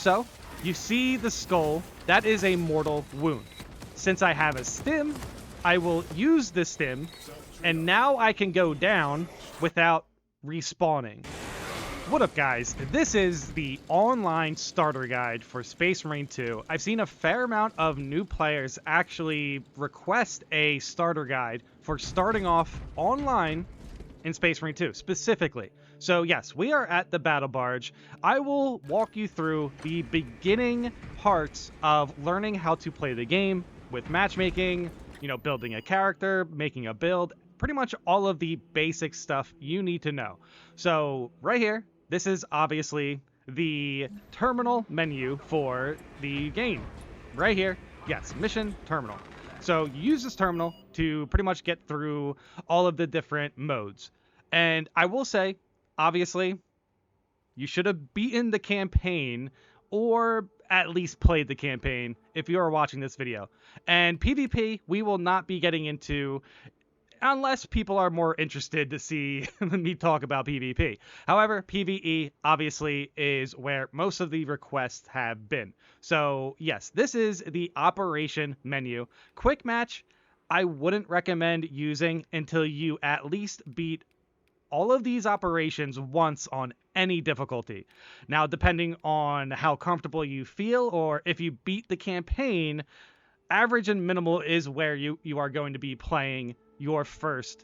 So, you see the skull, that is a mortal wound. Since I have a stim, I will use the stim, and now I can go down without respawning. What up, guys? This is the online starter guide for Space Marine 2. I've seen a fair amount of new players actually request a starter guide for starting off online in Space Marine 2, specifically. So yes, we are at the Battle Barge. I will walk you through the beginning parts of learning how to play the game with matchmaking, building a character, making a build, pretty much all of the basic stuff you need to know. So right here, this is obviously the terminal menu for the game. Right here, yes, mission terminal. So you use this terminal to pretty much get through all of the different modes. And I will say, obviously, you should have beaten the campaign or at least played the campaign if you are watching this video. And PvP, we will not be getting into unless people are more interested to see me talk about PvP. However, PvE obviously is where most of the requests have been. So yes, this is the operation menu. Quick match, I wouldn't recommend using until you at least beat all of these operations once on any difficulty. Now, depending on how comfortable you feel or if you beat the campaign, average and minimal is where you are going to be playing your first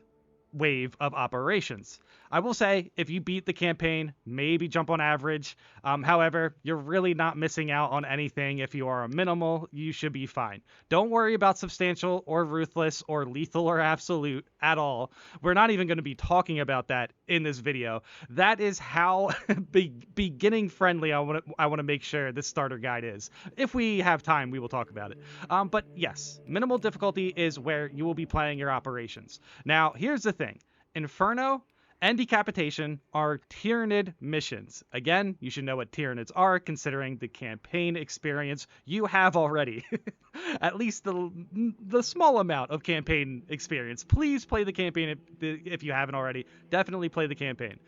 wave of operations. I will say, if you beat the campaign, maybe jump on average. However, you're really not missing out on anything. If you are a minimal, you should be fine. Don't worry about substantial or ruthless or lethal or absolute at all. We're not even going to be talking about that in this video. That is how beginning friendly I want to make sure this starter guide is. If we have time, we will talk about it. But yes, minimal difficulty is where you will be playing your operations. Now, here's the thing. Inferno and Decapitation are Tyranid missions. Again, you should know what Tyranids are, considering the campaign experience you have already. At least the small amount of campaign experience. Please play the campaign if you haven't already. Definitely play the campaign.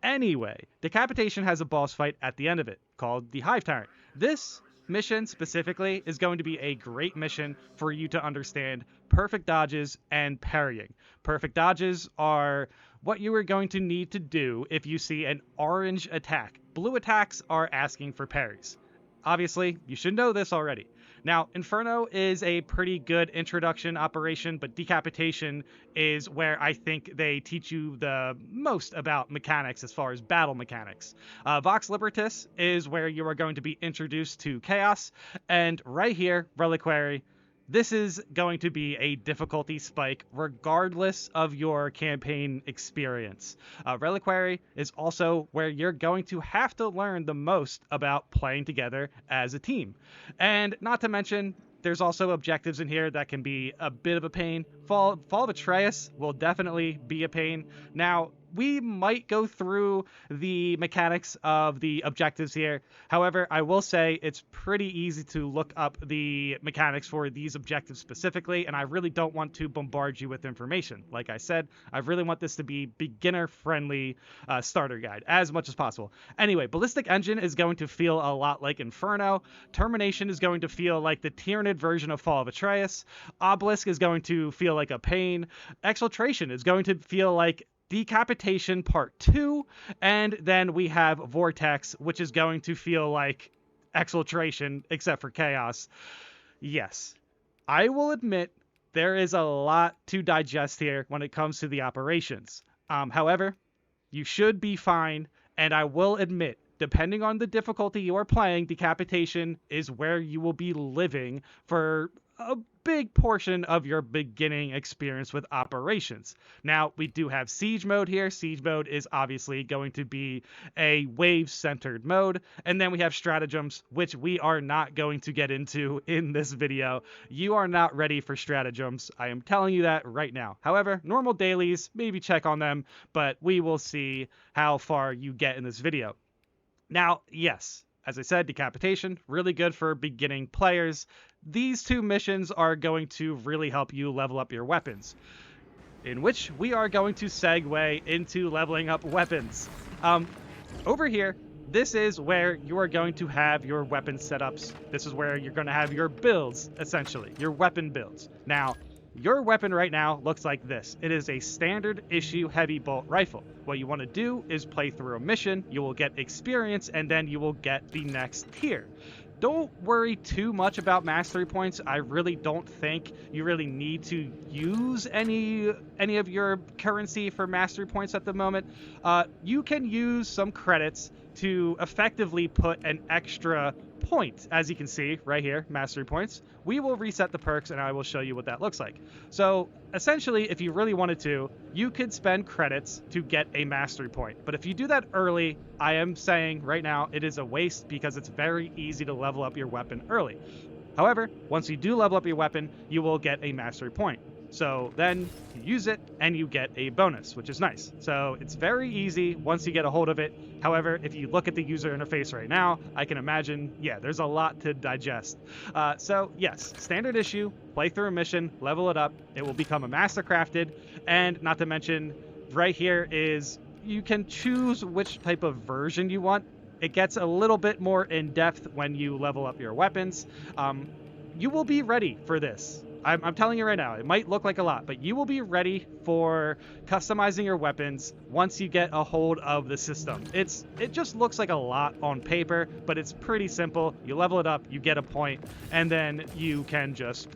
Anyway, Decapitation has a boss fight at the end of it, called the Hive Tyrant. This mission specifically is going to be a great mission for you to understand perfect dodges and parrying. Perfect dodges are what you are going to need to do if you see an orange attack. Blue attacks are asking for parries. Obviously, you should know this already. Now, Inferno is a pretty good introduction operation, but Decapitation is where I think they teach you the most about mechanics as far as battle mechanics. Vox Libertas is where you are going to be introduced to Chaos, and right here, Reliquary, this is going to be a difficulty spike regardless of your campaign experience. Reliquary is also where you're going to have to learn the most about playing together as a team. And not to mention, there's also objectives in here that can be a bit of a pain. Fall of Atreus will definitely be a pain. Now, we might go through the mechanics of the objectives here. However, I will say it's pretty easy to look up the mechanics for these objectives specifically, and I really don't want to bombard you with information. Like I said, I really want this to be beginner-friendly starter guide as much as possible. Anyway, Ballistic Engine is going to feel a lot like Inferno. Termination is going to feel like the Tyranid version of Fall of Atreus. Obelisk is going to feel like a pain. Exfiltration is going to feel like Decapitation Part 2, and then we have Vortex, which is going to feel like Exfiltration, except for Chaos. Yes, I will admit there is a lot to digest here when it comes to the operations. However, you should be fine, and I will admit, depending on the difficulty you are playing, Decapitation is where you will be living for a big portion of your beginning experience with operations. Now, we do have Siege mode here. Siege mode is obviously going to be a wave-centered mode. And then we have Stratagems, which we are not going to get into in this video. You are not ready for Stratagems. I am telling you that right now. However, normal dailies, maybe check on them, but we will see how far you get in this video. Now, yes, as I said, Decapitation, really good for beginning players. These two missions are going to really help you level up your weapons, in which we are going to segue into leveling up weapons. Over here, this is where you are going to have your weapon setups. This is where you're going to have your builds, essentially, your weapon builds. Now, your weapon right now looks like this. It is a standard issue heavy bolt rifle. What you want to do is play through a mission, you will get experience, and then you will get the next tier. Don't worry too much about mastery points. I really don't think you really need to use any of your currency for mastery points at the moment. You can use some credits to effectively put an extra point, as you can see right here, mastery points. We will reset the perks and I will show you what that looks like. So essentially, if you really wanted to, you could spend credits to get a mastery point. But if you do that early, I am saying right now it is a waste because it's very easy to level up your weapon early. However, once you do level up your weapon, you will get a mastery point. So then you use it and you get a bonus, which is nice. So it's very easy once you get a hold of it. However, if you look at the user interface right now, I can imagine, yeah, there's a lot to digest. So yes, standard issue, play through a mission, level it up. It will become a mastercrafted. And not to mention, right here is you can choose which type of version you want. It gets a little bit more in depth when you level up your weapons. You will be ready for this. I'm telling you right now, it might look like a lot, but you will be ready for customizing your weapons once you get a hold of the system. It just looks like a lot on paper, but it's pretty simple. You level it up, you get a point, and then you can just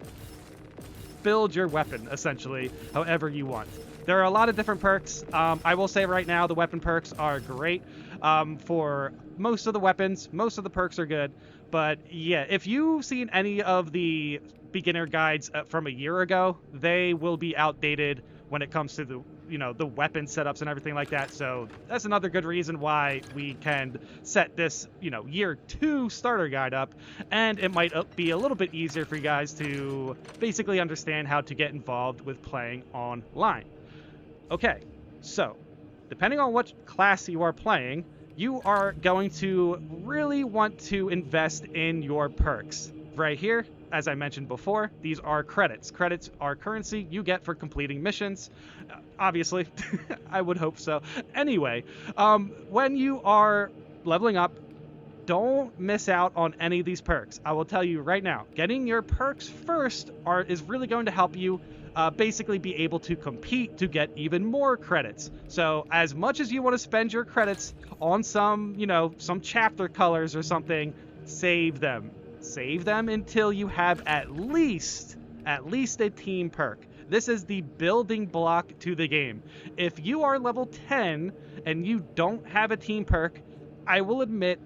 build your weapon, essentially, however you want. There are a lot of different perks. I will say right now, the weapon perks are great for most of the weapons. Most of the perks are good. But yeah, if you've seen any of the beginner guides from a year ago, they will be outdated when it comes to the weapon setups and everything like that. So that's another good reason why we can set this year 2 starter guide up, and it might be a little bit easier for you guys to basically understand how to get involved with playing online. Okay, so depending on what class you are playing, you are going to really want to invest in your perks. Right here, as I mentioned before, these are credits. Credits are currency you get for completing missions. Obviously, I would hope so. Anyway, when you are leveling up, don't miss out on any of these perks. I will tell you right now, getting your perks first is really going to help you basically be able to compete to get even more credits. So as much as you want to spend your credits on some chapter colors or something, save them. Save them until you have at least a team perk. This is the building block to the game. If you are level 10 and you don't have a team perk, I will admit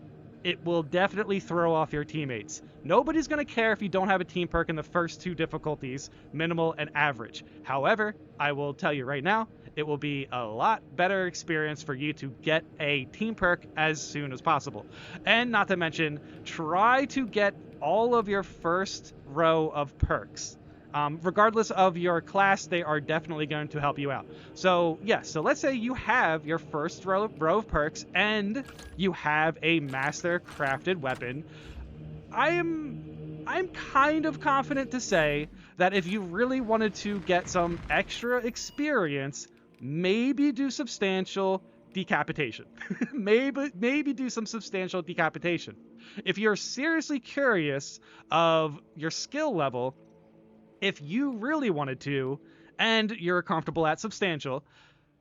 it will definitely throw off your teammates. Nobody's going to care if you don't have a team perk in the first 2 difficulties, minimal and average. However, I will tell you right now, it will be a lot better experience for you to get a team perk as soon as possible. And not to mention, try to get all of your first row of perks. Regardless of your class, they are definitely going to help you out. So yes, so let's say you have your first row of perks and you have a master crafted weapon. I'm kind of confident to say that if you really wanted to get some extra experience, maybe do substantial decapitation. maybe do some substantial decapitation. If you're seriously curious of your skill level, if you really wanted to, and you're comfortable at substantial,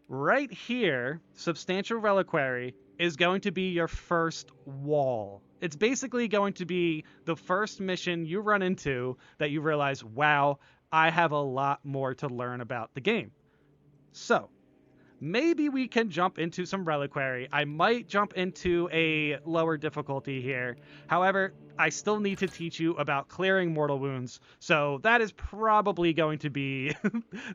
right here, substantial reliquary is going to be your first wall. It's basically going to be the first mission you run into that you realize, wow, I have a lot more to learn about the game. So maybe we can jump into some reliquary. I might jump into a lower difficulty here. However, I still need to teach you about clearing mortal wounds. So that is probably going to be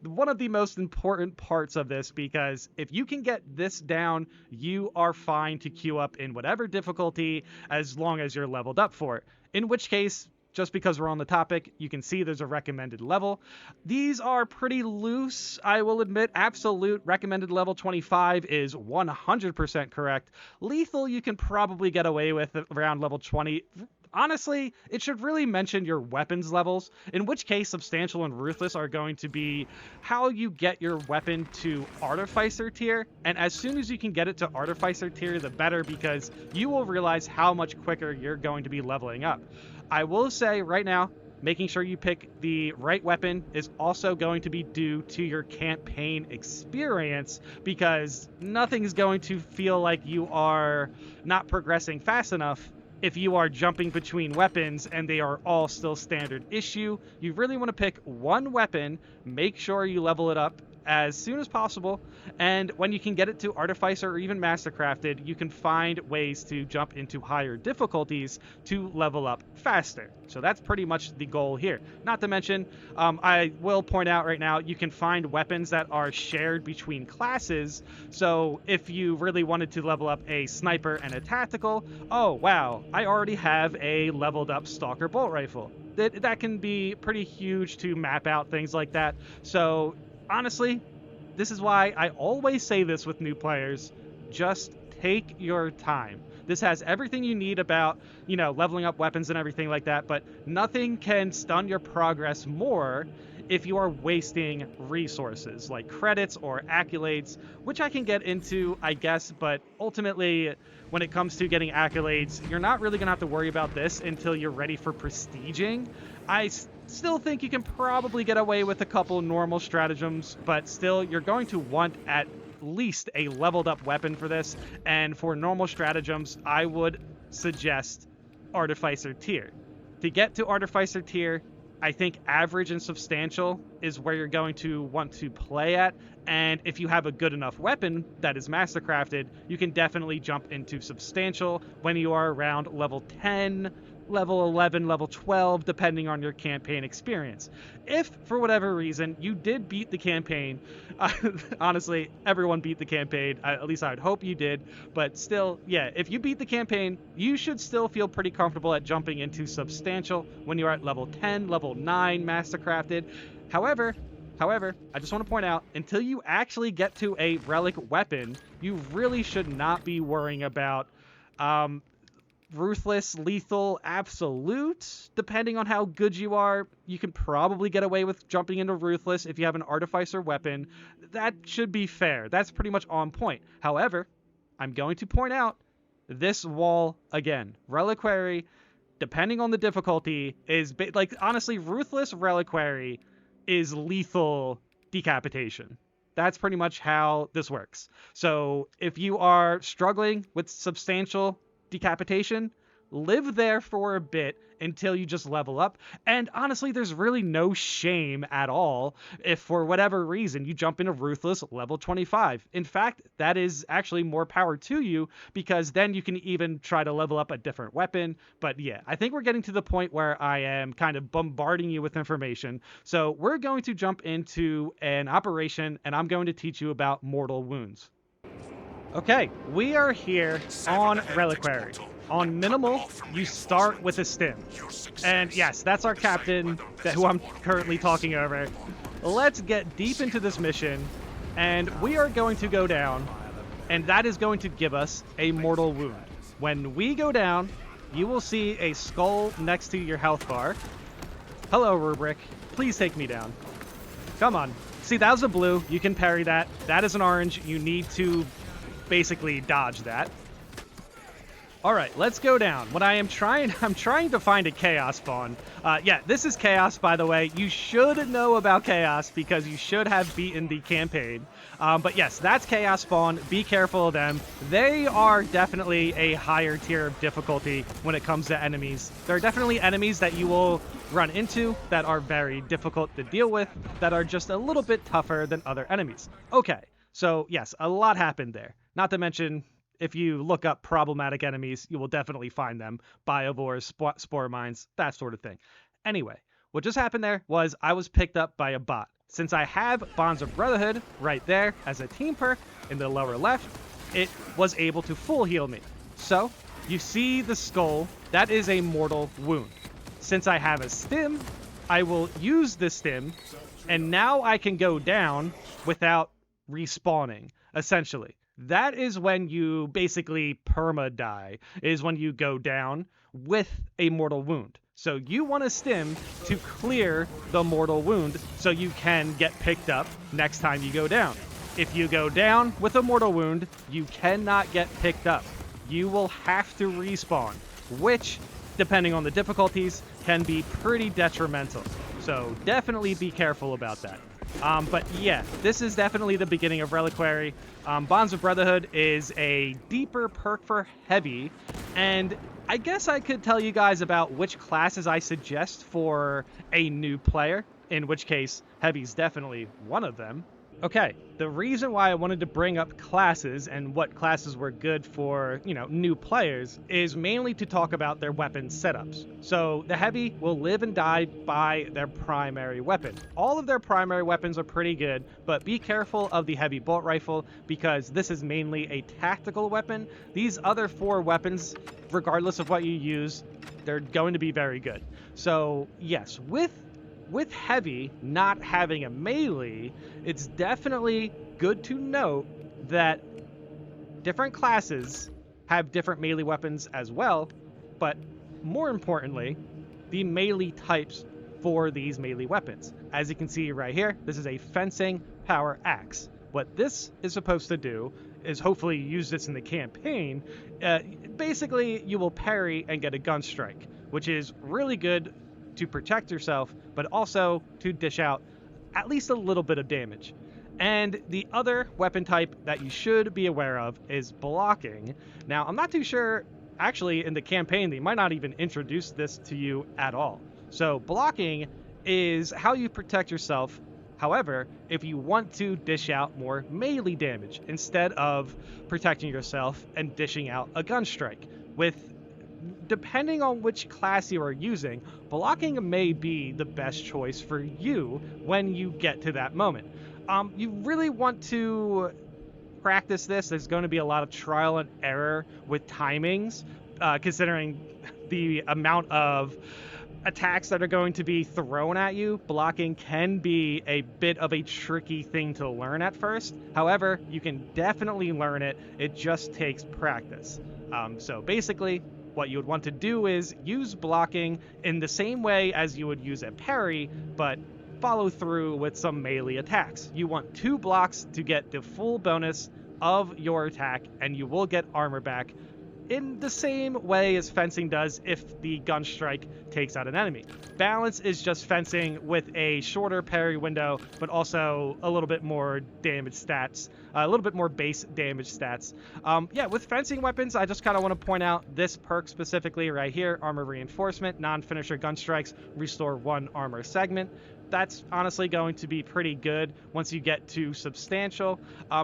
one of the most important parts of this, because if you can get this down, you are fine to queue up in whatever difficulty as long as you're leveled up for it. In which case, just because we're on the topic, you can see there's a recommended level. These are pretty loose, I will admit. Absolute recommended level 25 is 100% correct. Lethal you can probably get away with around level 20. Honestly, it should really mention your weapons levels, in which case Substantial and Ruthless are going to be how you get your weapon to Artificer tier, and as soon as you can get it to Artificer tier, the better, because you will realize how much quicker you're going to be leveling up. I will say right now, making sure you pick the right weapon is also going to be due to your campaign experience, because nothing's going to feel like you are not progressing fast enough if you are jumping between weapons and they are all still standard issue. You really want to pick one weapon, make sure you level it up as soon as possible, and when you can get it to Artificer or even Mastercrafted, you can find ways to jump into higher difficulties to level up faster. So that's pretty much the goal here. Not to mention, I will point out right now, you can find weapons that are shared between classes, so if you really wanted to level up a sniper and a tactical, oh wow, I already have a leveled up Stalker bolt rifle. That can be pretty huge to map out things like that. So honestly, this is why I always say this with new players: just take your time. This has everything you need about, leveling up weapons and everything like that, but nothing can stun your progress more if you are wasting resources like credits or accolades, which I can get into, I guess, but ultimately, when it comes to getting accolades, you're not really going to have to worry about this until you're ready for prestiging. I still think you can probably get away with a couple normal stratagems, but still, you're going to want at least a leveled up weapon for this, and for normal stratagems, I would suggest Artificer tier. To get to Artificer tier, I think average and substantial is where you're going to want to play at, and if you have a good enough weapon that is mastercrafted, you can definitely jump into substantial when you are around level 10, level 11, level 12, depending on your campaign experience. If, for whatever reason, you did beat the campaign, honestly, everyone beat the campaign, at least I would hope you did, but still, yeah, if you beat the campaign, you should still feel pretty comfortable at jumping into substantial when you're at level 10, level 9, mastercrafted. However, I just want to point out, until you actually get to a relic weapon, you really should not be worrying about Ruthless, Lethal, Absolute. Depending on how good you are, you can probably get away with jumping into Ruthless if you have an Artificer weapon. That should be fair. That's pretty much on point. However, I'm going to point out this wall again. Reliquary, depending on the difficulty, is honestly, Ruthless Reliquary is lethal decapitation. That's pretty much how this works. So if you are struggling with substantial decapitation, live there for a bit until you just level up. And honestly, there's really no shame at all if for whatever reason you jump into Ruthless level 25. In fact, that is actually more power to you, because then you can even try to level up a different weapon. But yeah, I think we're getting to the point where I am kind of bombarding you with information. So we're going to jump into an operation, and I'm going to teach you about mortal wounds. Okay, we are here on Reliquary. On minimal, you start with a stim. And yes, that's our captain, who I'm currently talking over. Let's get deep into this mission, and we are going to go down, and that is going to give us a mortal wound. When we go down, you will see a skull next to your health bar. Hello, Rubric. Please take me down. Come on. See, that was a blue. You can parry that. That is an orange. You need to basically dodge that. All right, let's go down. What I'm trying to find a chaos spawn. Yeah, this is chaos, by the way. You should know about chaos because you should have beaten the campaign. But yes, that's chaos spawn. Be careful of them. They are definitely a higher tier of difficulty when it comes to enemies. There are definitely enemies that you will run into that are very difficult to deal with, that are just a little bit tougher than other enemies. Okay, so yes, a lot happened there. Not to mention, if you look up problematic enemies, you will definitely find them. Biovores, spore mines, that sort of thing. Anyway, what just happened there was I was picked up by a bot. Since I have Bonds of Brotherhood right there as a team perk in the lower left, it was able to full heal me. So, you see the skull, that is a mortal wound. Since I have a stim, I will use the stim, and now I can go down without respawning, essentially. That is when you basically perma-die, is when you go down. with a mortal wound. So you want to stim to clear the mortal wound so you can get picked up next time you go down. If you go down with a mortal wound, you cannot get picked up. You will have to respawn, which, depending on the difficulties, can be pretty detrimental. So definitely be careful about that. But yeah, this is definitely the beginning of Reliquary. Bonds of Brotherhood is a deeper perk for Heavy, and I guess I could tell you guys about which classes I suggest for a new player, in which case Heavy's definitely one of them. Okay, the reason why I wanted to bring up classes and what classes were good for, new players is mainly to talk about their weapon setups. So the Heavy will live and die by their primary weapon. All of their primary weapons are pretty good, but be careful of the Heavy Bolt Rifle because this is mainly a tactical weapon. These other 4 weapons, regardless of what you use, they're going to be very good. So yes, with Heavy not having a melee, it's definitely good to note that different classes have different melee weapons as well, but more importantly, the melee types for these melee weapons. As you can see right here, this is a fencing power axe. What this is supposed to do is hopefully use this in the campaign. Basically, you will parry and get a gun strike, which is really good to protect yourself, but also to dish out at least a little bit of damage. And the other weapon type that you should be aware of is blocking. Now, I'm not too sure, actually, in the campaign, they might not even introduce this to you at all. So blocking is how you protect yourself. However, if you want to dish out more melee damage instead of protecting yourself and dishing out a gun strike. Depending on which class you are using, blocking may be the best choice for you when you get to that moment. You really want to practice this. There's going to be a lot of trial and error with timings, considering the amount of attacks that are going to be thrown at you. Blocking can be a bit of a tricky thing to learn at first. However, you can definitely learn it. It just takes practice. So basically, what you would want to do is use blocking in the same way as you would use a parry, but follow through with some melee attacks. You want 2 blocks to get the full bonus of your attack, and you will get armor back in the same way as fencing does if the gun strike takes out an enemy. Balance is just fencing with a shorter parry window, but also a little bit more damage stats, a little bit more base damage stats. Yeah, with fencing weapons, I just kind of want to point out this perk specifically right here, Armor Reinforcement, non-finisher gun strikes, restore 1 armor segment. That's honestly going to be pretty good once you get to substantial.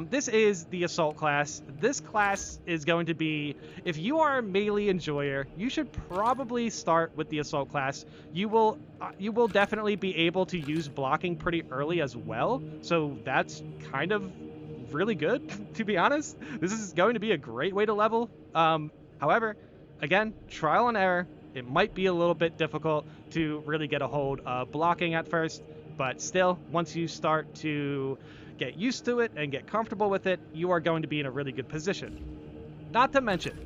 This is the assault class. This class is going to be, if you are a melee enjoyer, you should probably start with the assault class. You will definitely be able to use blocking pretty early as well. So that's kind of really good, to be honest. This is going to be a great way to level. However, again, trial and error. It might be a little bit difficult to really get a hold of blocking at first, but still, once you start to get used to it and get comfortable with it, you are going to be in a really good position. Not to mention,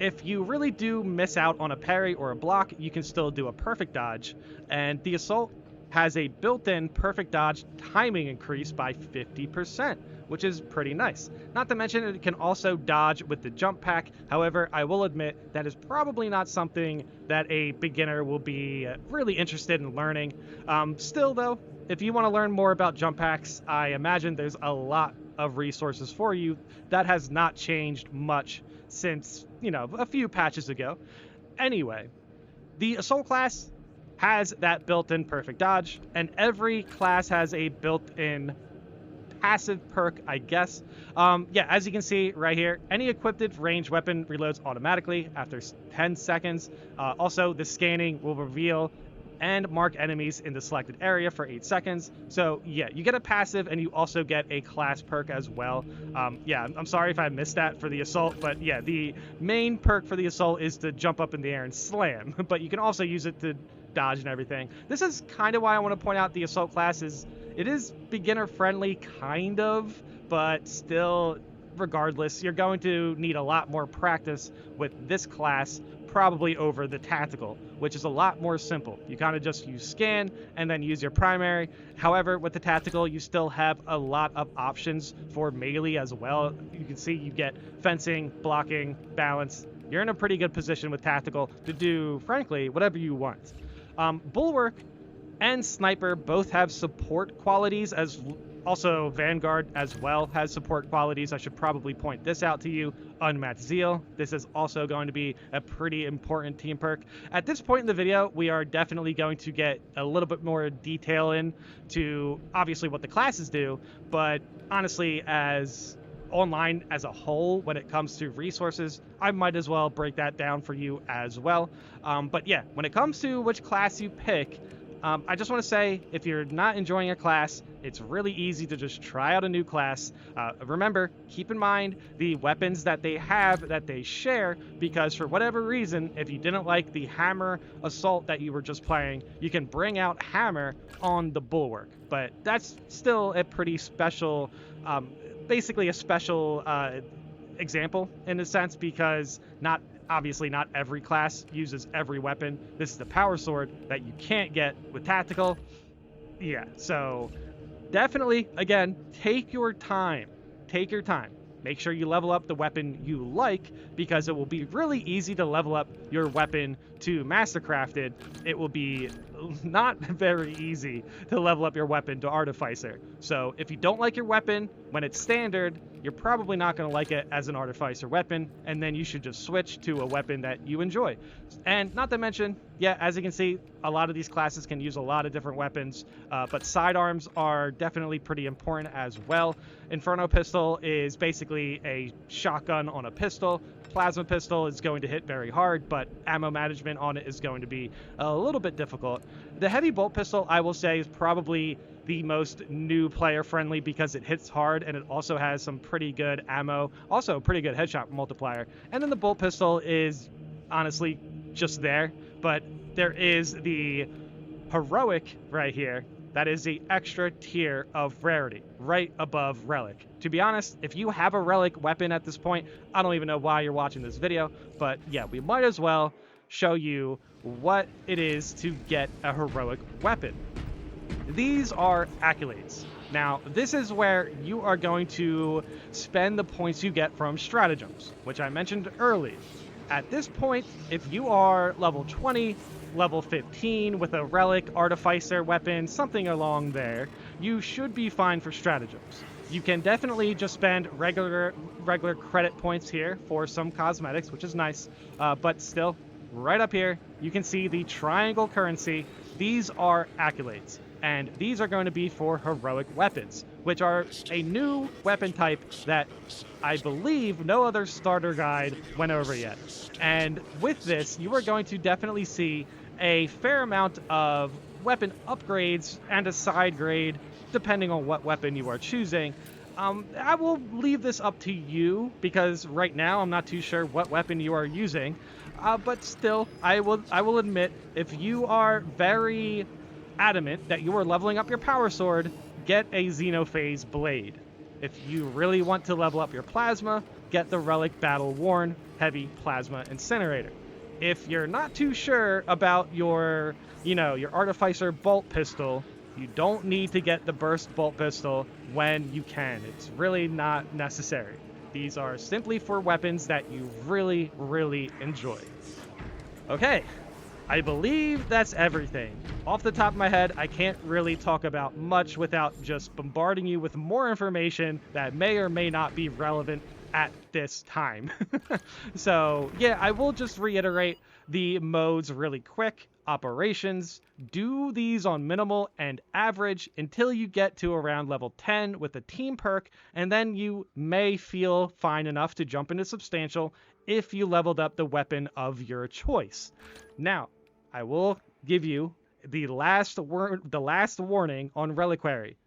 if you really do miss out on a parry or a block, you can still do a perfect dodge, and the assault has a built-in perfect dodge timing increase by 50%, which is pretty nice. Not to mention it can also dodge with the jump pack. However, I will admit that is probably not something that a beginner will be really interested in learning. Still though, if you want to learn more about jump packs, I imagine there's a lot of resources for you. That has not changed much since, a few patches ago. Anyway, the assault class has that built-in perfect dodge, and every class has a built-in passive perk, I guess. Yeah, as you can see right here, any equipped ranged weapon reloads automatically after 10 seconds. Also, the scanning will reveal and mark enemies in the selected area for 8 seconds. So yeah, you get a passive and you also get a class perk as well. Yeah, I'm sorry if I missed that for the assault, but yeah, the main perk for the assault is to jump up in the air and slam, but you can also use it to dodge and everything. This is kind of why I want to point out the assault class it is beginner friendly, kind of, but still, regardless, you're going to need a lot more practice with this class probably over the tactical, which is a lot more simple. You kind of just use scan and then use your primary. However, with the tactical, you still have a lot of options for melee as well. You can see you get fencing, blocking, balance. You're in a pretty good position with tactical to do, frankly, whatever you want. Bulwark and Sniper both have support qualities, as also Vanguard as well has support qualities. I should probably point this out to you. Unmatched Zeal. This is also going to be a pretty important team perk. At this point in the video, we are definitely going to get a little bit more detail into obviously what the classes do, but honestly, as online as a whole, when it comes to resources, I might as well break that down for you as well. But yeah, when it comes to which class you pick, I just want to say, if you're not enjoying a class, it's really easy to just try out a new class. Remember, keep in mind the weapons that they have that they share, because for whatever reason, if you didn't like the Hammer Assault that you were just playing, you can bring out Hammer on the Bulwark. But that's still a pretty special, basically a special example in a sense, because obviously not every class uses every weapon. This is the power sword that you can't get with tactical. Yeah, so definitely, again, take your time. Take your time. Make sure you level up the weapon you like, because it will be really easy to level up your weapon to Mastercrafted. It will be not very easy to level up your weapon to Artificer. So if you don't like your weapon when it's standard, you're probably not going to like it as an Artificer weapon, and then you should just switch to a weapon that you enjoy. And not to mention, yeah, as you can see, a lot of these classes can use a lot of different weapons, but sidearms are definitely pretty important as well. Inferno Pistol is basically a shotgun on a pistol. Plasma Pistol is going to hit very hard, but ammo management on it is going to be a little bit difficult. The Heavy Bolt Pistol, I will say, is probably the most new player friendly, because it hits hard and it also has some pretty good ammo, also a pretty good headshot multiplier. And then the Bolt Pistol is honestly just there, but there is the Heroic right here. That is the extra tier of rarity, right above Relic. To be honest, if you have a Relic weapon at this point, I don't even know why you're watching this video, but yeah, we might as well show you what it is to get a Heroic weapon. These are accolades. Now, this is where you are going to spend the points you get from stratagems, which I mentioned earlier. At this point, if you are level 20, level 15 with a Relic, Artificer weapon, something along there, you should be fine for stratagems. You can definitely just spend regular credit points here for some cosmetics, which is nice, but still, right up here, you can see the triangle currency. These are accolades, and these are going to be for heroic weapons, which are a new weapon type that I believe no other starter guide went over yet. And with this, you are going to definitely see a fair amount of weapon upgrades and a side grade, depending on what weapon you are choosing. I will leave this up to you, because right now I'm not too sure what weapon you are using, but still, I will admit, if you are very adamant that you are leveling up your power sword, get a Xenophase blade. If you really want to level up your plasma, get the Relic Battle Worn Heavy Plasma Incinerator. If you're not too sure about your Artificer Bolt Pistol, you don't need to get the Burst Bolt Pistol when you can. It's really not necessary. These are simply for weapons that you really, really enjoy. Okay, I believe that's everything. Off the top of my head, I can't really talk about much without just bombarding you with more information that may or may not be relevant at this time. So yeah, I will just reiterate the modes really quick. Operations, do these on minimal and average until you get to around level 10 with a team perk, and then you may feel fine enough to jump into substantial if you leveled up the weapon of your choice. Now, I will give you the last warning on Reliquary.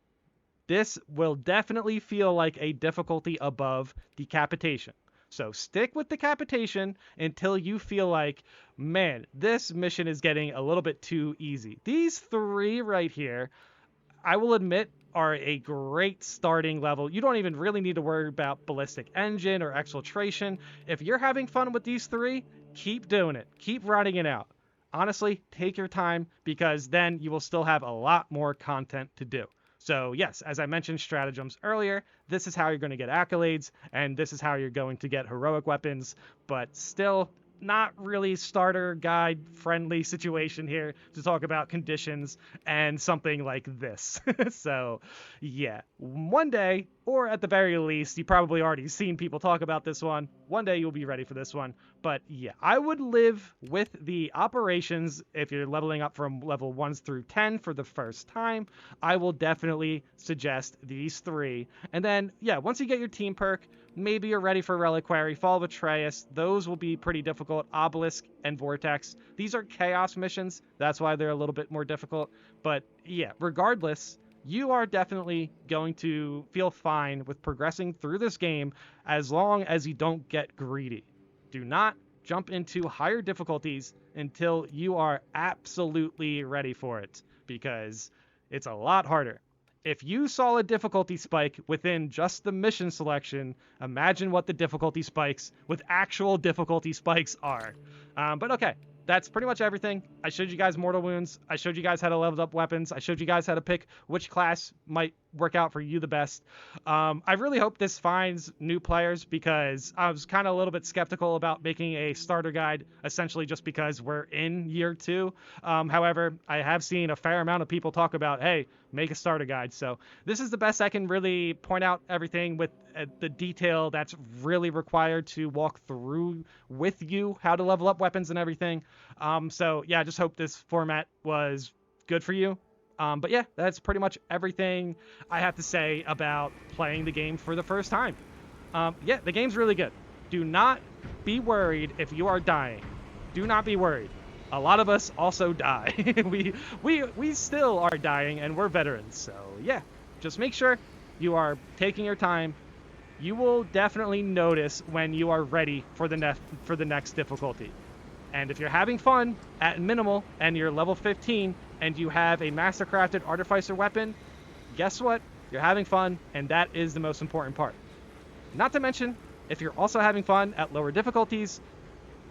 This will definitely feel like a difficulty above Decapitation. So stick with Decapitation until you feel like, man, this mission is getting a little bit too easy. These three right here, I will admit, are a great starting level. You don't even really need to worry about Ballistic Engine or Exfiltration. If you're having fun with these three, keep doing it. Keep writing it out. Honestly, take your time because then you will still have a lot more content to do. So yes, as I mentioned stratagems earlier, this is how you're going to get accolades and this is how you're going to get heroic weapons, but still not really starter guide friendly situation here to talk about conditions and something like this. So yeah, one day, or at the very least, you've probably already seen people talk about this one. One day you'll be ready for this one. But yeah, I would live with the operations if you're leveling up from level 1s through 10 for the first time. I will definitely suggest these 3. And then, yeah, once you get your team perk, maybe you're ready for Reliquary, Fall of Atreus. Those will be pretty difficult. Obelisk and Vortex. These are chaos missions. That's why they're a little bit more difficult. But yeah, regardless, you are definitely going to feel fine with progressing through this game as long as you don't get greedy. Do not jump into higher difficulties until you are absolutely ready for it, because it's a lot harder. If you saw a difficulty spike within just the mission selection, imagine what the difficulty spikes with actual difficulty spikes are. But okay, that's pretty much everything. I showed you guys mortal wounds. I showed you guys how to level up weapons. I showed you guys how to pick which class might work out for you the best. I really hope this finds new players because I was kind of a little bit skeptical about making a starter guide, essentially just because we're in year 2. However, I have seen a fair amount of people talk about, hey, make a starter guide. So this is the best I can really point out everything with the detail that's really required to walk through with you how to level up weapons and everything. So yeah, I just hope this format was good for you. But yeah, that's pretty much everything I have to say about playing the game for the first time. Yeah, the game's really good. Do not be worried if you are dying. Do not be worried. A lot of us also die. we still are dying, and we're veterans. So yeah, just make sure you are taking your time. You will definitely notice when you are ready for the next difficulty. And if you're having fun at minimal and you're level 15 and you have a mastercrafted artificer weapon, guess what? You're having fun, and that is the most important part. Not to mention, if you're also having fun at lower difficulties,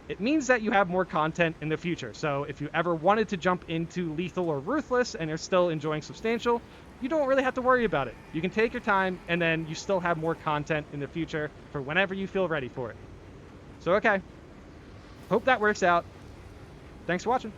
it means that you have more content in the future. So if you ever wanted to jump into lethal or ruthless and you're still enjoying substantial, you don't really have to worry about it. You can take your time, and then you still have more content in the future for whenever you feel ready for it. So okay, hope that works out. Thanks for watching.